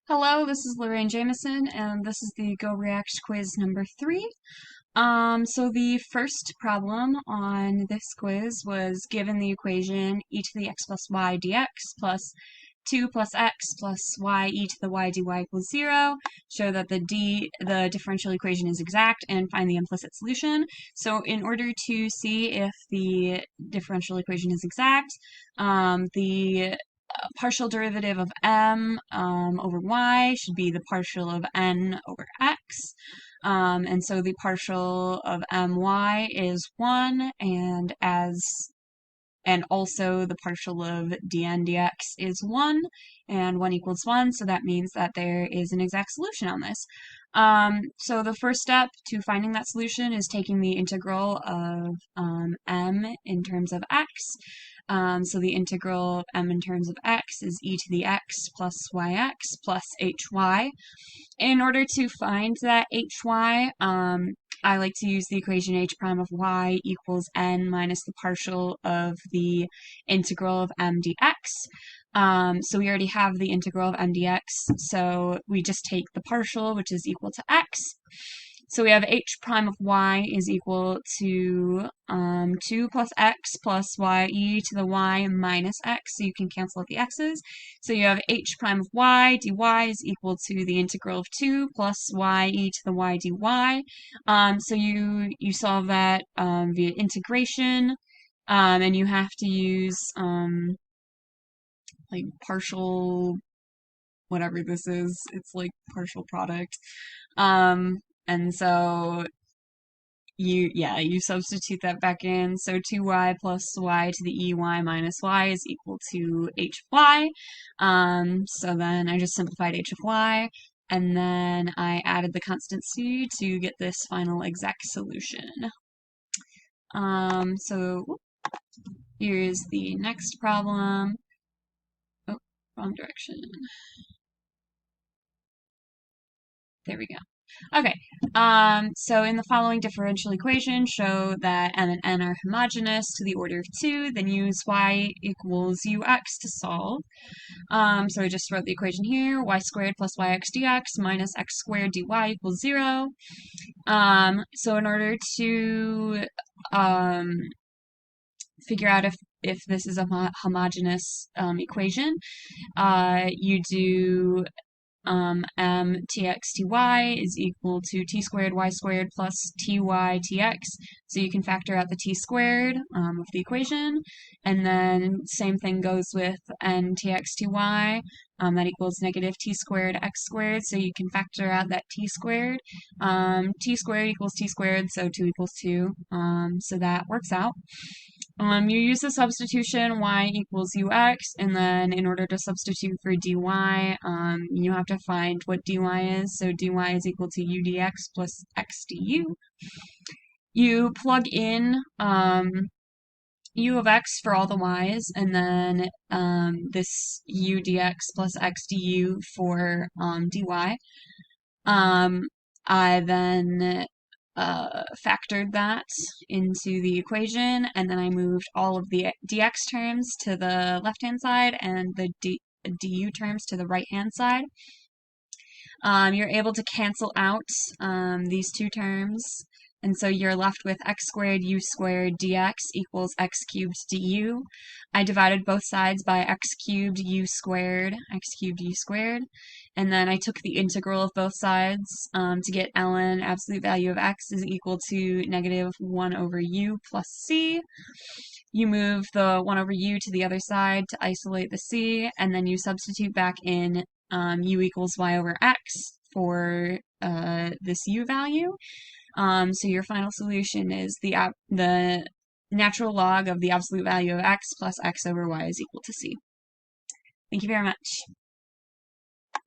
Hello, this is Lorraine Jamison, and this is the GoReact quiz number 3. So the first problem on this quiz was given the equation e to the x plus y dx plus 2 plus x plus y e to the y dy equals 0. Show that the differential equation is exact and find the implicit solution. So in order to see if the differential equation is exact, the partial derivative of m over y should be the partial of n over x. And so the partial of my is 1, and also the partial of dn dx is 1, and 1 equals 1, so that means that there is an exact solution on this. So the first step to finding that solution is taking the integral of m in terms of x. So the integral of m in terms of x is e to the x plus yx plus hy. In order to find that hy, I like to use the equation h prime of y equals n minus the partial of the integral of m dx. So we already have the integral of m dx, so we just take the partial, which is equal to x. So we have h prime of y is equal to 2 plus x plus y e to the y minus x, so you can cancel out the x's. So you have h prime of y dy is equal to the integral of 2 plus y e to the y dy. So you solve that via integration, and you have to use like partial, whatever this is, it's like partial product. And so you substitute that back in. So 2y plus y to the ey minus y is equal to h of y. So then I just simplified h of y, and then I added the constant c to get this final exact solution. So here's the next problem. Oh, wrong direction. There we go. Okay, so in the following differential equation, show that m and n are homogeneous to the order of 2, then use y equals ux to solve. So I just wrote the equation here, y squared plus yx dx minus x squared dy equals 0. So in order to figure out if this is a homogeneous equation, you do tx is equal to t squared y squared plus ty tx. So you can factor out the t squared of the equation, and then same thing goes with n tx that equals negative t squared x squared. So you can factor out that t squared. T squared equals t squared, so 2 equals 2. So that works out. You use the substitution y equals ux, and then in order to substitute for dy, you have to find what dy is. So dy is equal to u dx plus x du. You plug in u of x for all the y's, and then this u dx plus x du for dy. I then factored that into the equation, and then I moved all of the dx terms to the left-hand side and the du terms to the right-hand side. You're able to cancel out these two terms, and so you're left with x squared u squared dx equals x cubed du. I divided both sides by x cubed u squared, and then I took the integral of both sides to get ln absolute value of x is equal to negative 1 over u plus c. You move the 1 over u to the other side to isolate the c, and then you substitute back in u equals y over x for this u value. So your final solution is the natural log of the absolute value of x plus x over y is equal to c. Thank you very much.